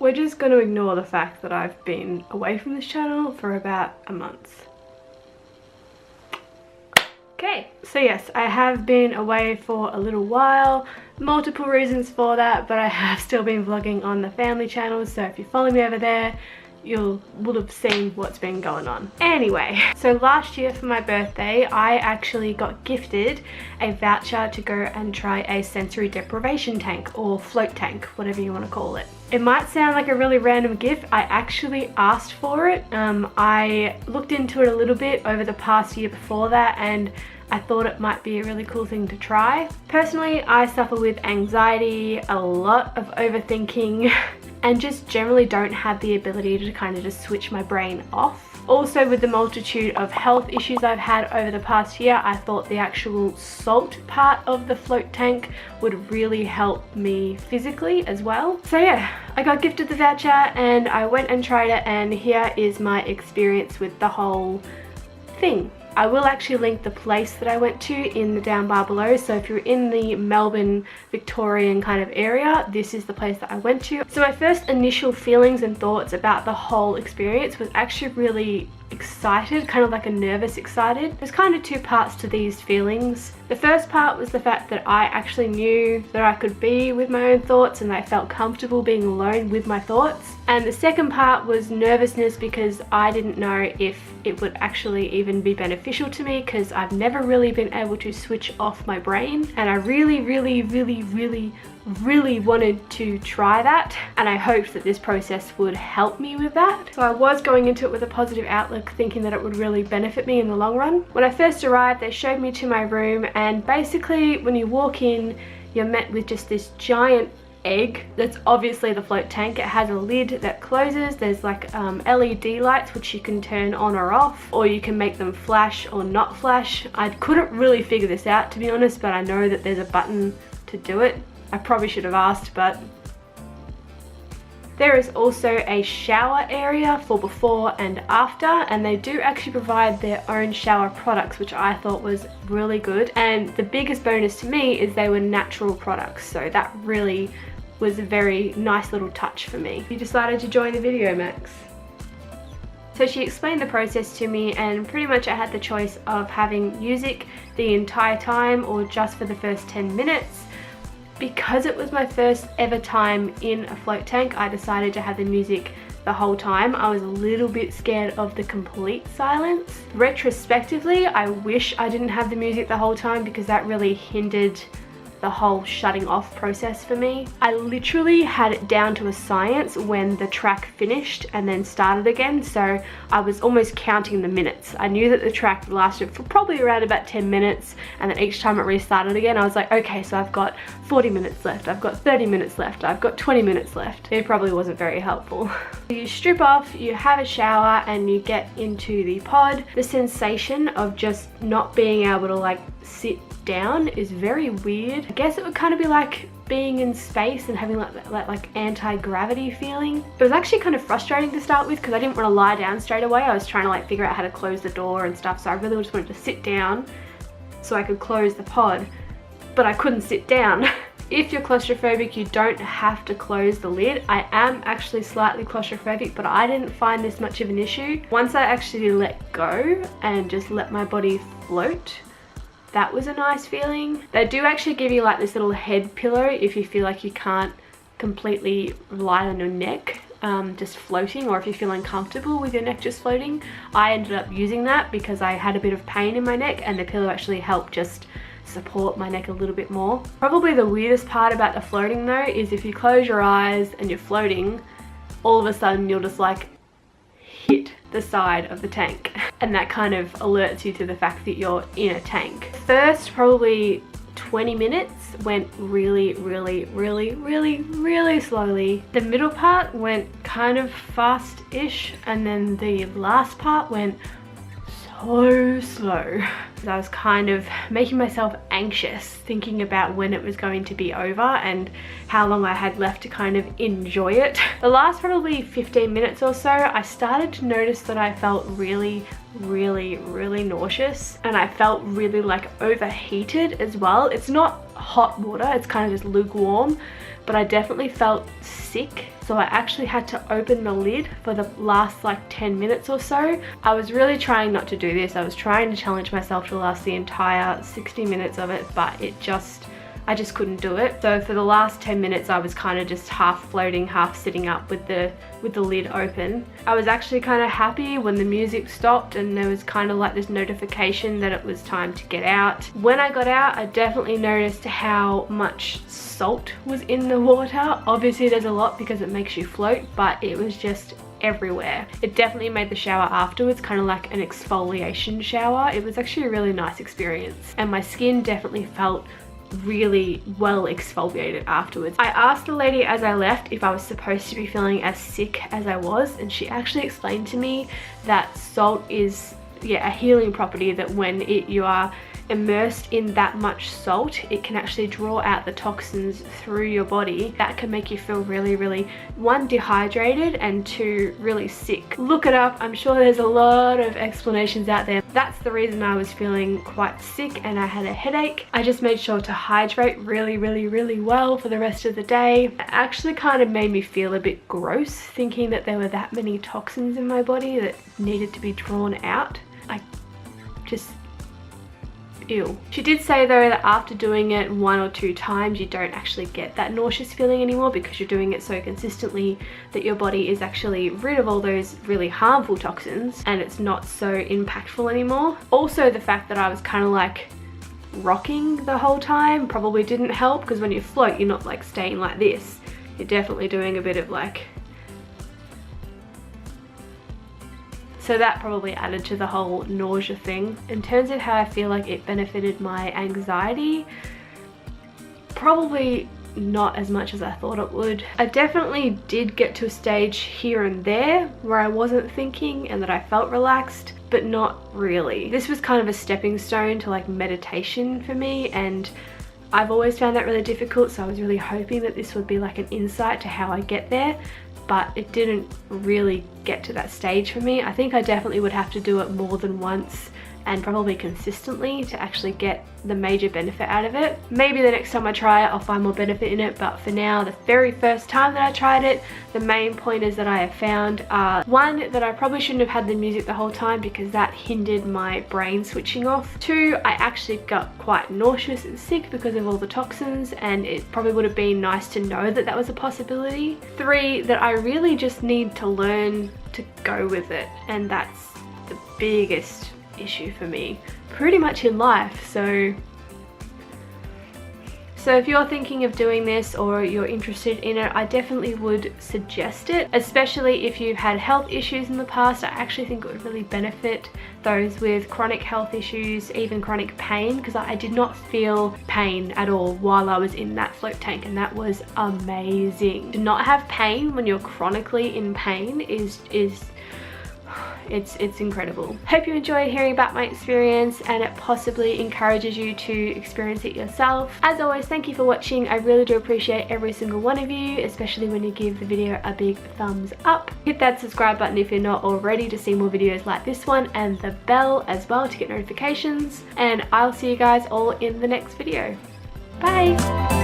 we're just going to ignore the fact that I've been away from this channel for about a month. Okay, so yes, I have been away for a little while. Multiple reasons for that, but I have still been vlogging on the family channel, so if you follow me over there, you would have seen what's been going on. Anyway, so last year for my birthday, I actually got gifted a voucher to go and try a sensory deprivation tank, or float tank, whatever you want to call it. It might sound like a really random gift. I actually asked for it. I looked into it a little bit over the past year before that, and I thought it might be a really cool thing to try. Personally, I suffer with anxiety, a lot of overthinking, and just generally don't have the ability to kind of just switch my brain off. Also, with the multitude of health issues I've had over the past year, I thought the actual salt part of the float tank would really help me physically as well. So yeah, I got gifted the voucher and I went and tried it, and here is my experience with the whole thing. I will actually link the place that I went to in the down bar below, so if you're in the Melbourne, Victorian kind of area, this is the place that I went to. So my first initial feelings and thoughts about the whole experience was actually really excited, kind of like a nervous excited. There's kind of two parts to these feelings. The first part was the fact that I actually knew that I could be with my own thoughts and I felt comfortable being alone with my thoughts. And the second part was nervousness, because I didn't know if it would actually even be beneficial to me, because I've never really been able to switch off my brain, and I really wanted to try that, and I hoped that this process would help me with that. So I was going into it with a positive outlook, thinking that it would really benefit me in the long run. When I first arrived, they showed me to my room, and basically when you walk in, you're met with just this giant egg that's obviously the float tank. It has a lid that closes. There's like LED lights which you can turn on or off, or you can make them flash or not flash. I couldn't really figure this out, to be honest, but I know that there's a button to do it. I probably should have asked, but there is also a shower area for before and after, and they do actually provide their own shower products, which I thought was really good. And the biggest bonus to me is they were natural products, so that really was a very nice little touch for me. You decided to join the video, Max. So she explained the process to me, and pretty much I had the choice of having music the entire time or just for the first 10 minutes. Because it was my first ever time in a float tank, I decided to have the music the whole time. I was a little bit scared of the complete silence. Retrospectively, I wish I didn't have the music the whole time, because that really hindered the whole shutting off process for me. I literally had it down to a science when the track finished and then started again, so I was almost counting the minutes. I knew that the track lasted for probably around about 10 minutes, and then each time it restarted again, I was like, okay, so I've got 40 minutes left, I've got 30 minutes left, I've got 20 minutes left. It probably wasn't very helpful. You strip off, you have a shower, and you get into the pod. The sensation of just not being able to like sit down is very weird. I guess it would kind of be like being in space and having like anti-gravity feeling. It was actually kind of frustrating to start with, because I didn't want to lie down straight away. I was trying to like figure out how to close the door and stuff, so I really just wanted to sit down so I could close the pod, but I couldn't sit down. If you're claustrophobic, you don't have to close the lid. I am actually slightly claustrophobic, but I didn't find this much of an issue. Once I actually let go and just let my body float, that was a nice feeling. They do actually give you like this little head pillow if you feel like you can't completely lie on your neck just floating, or if you feel uncomfortable with your neck just floating. I ended up using that because I had a bit of pain in my neck, and the pillow actually helped just support my neck a little bit more. Probably the weirdest part about the floating though is if you close your eyes and you're floating, all of a sudden you'll just like hit the side of the tank, and that kind of alerts you to the fact that you're in a tank. First probably 20 minutes went really slowly. The middle part went kind of fast-ish, and then the last part went so slow. I was kind of making myself anxious, thinking about when it was going to be over and how long I had left to kind of enjoy it. The last probably 15 minutes or so, I started to notice that I felt really really nauseous, and I felt really like overheated as well. It's not hot water, it's kind of just lukewarm, but I definitely felt sick. So I actually had to open the lid for the last like 10 minutes or so. I was really trying not to do this. I was trying to challenge myself to last the entire 60 minutes of it, but I just couldn't do it. So for the last 10 minutes I was kind of just half floating, half sitting up with the lid open. I was actually kind of happy when the music stopped and there was kind of like this notification that it was time to get out. When I got out, I definitely noticed how much salt was in the water. Obviously there's a lot because it makes you float, but it was just everywhere. It definitely made the shower afterwards kind of like an exfoliation shower. It was actually a really nice experience, and my skin definitely felt really well exfoliated afterwards. I asked the lady as I left if I was supposed to be feeling as sick as I was, and she actually explained to me that salt is a healing property, that when you are immersed in that much salt, it can actually draw out the toxins through your body. That can make you feel really, one, dehydrated, and two, really sick. Look it up. I'm sure there's a lot of explanations out there. That's the reason I was feeling quite sick and I had a headache. I just made sure to hydrate really well for the rest of the day. It actually kind of made me feel a bit gross, thinking that there were that many toxins in my body that needed to be drawn out. I just ew. She did say though that after doing it 1 or 2 times you don't actually get that nauseous feeling anymore, because you're doing it so consistently that your body is actually rid of all those really harmful toxins and it's not so impactful anymore. Also, the fact that I was kind of like rocking the whole time probably didn't help, because when you float you're not like staying like this. You're definitely doing a bit of like, so that probably added to the whole nausea thing. In terms of how I feel like it benefited my anxiety, probably not as much as I thought it would. I definitely did get to a stage here and there where I wasn't thinking and that I felt relaxed, but not really. This was kind of a stepping stone to like meditation for me, and I've always found that really difficult, so I was really hoping that this would be like an insight to how I get there, but it didn't really get to that stage for me. I think I definitely would have to do it more than once and probably consistently to actually get the major benefit out of it. Maybe the next time I try it I'll find more benefit in it, but for now, the very first time that I tried it, the main pointers that I have found are, one, that I probably shouldn't have had the music the whole time because that hindered my brain switching off. 2, I actually got quite nauseous and sick because of all the toxins, and it probably would have been nice to know that that was a possibility. 3, that I really just need to learn to go with it, and that's the biggest issue for me pretty much in life. So if you're thinking of doing this or you're interested in it, I definitely would suggest it, especially if you've had health issues in the past. I actually think it would really benefit those with chronic health issues, even chronic pain, because I did not feel pain at all while I was in that float tank, and that was amazing. To not have pain when you're chronically in pain is it's incredible. Hope you enjoyed hearing about my experience and it possibly encourages you to experience it yourself. As always, thank you for watching. I really do appreciate every single one of you, especially when you give the video a big thumbs up. Hit that subscribe button if you're not already to see more videos like this one, and the bell as well to get notifications. And I'll see you guys all in the next video. Bye!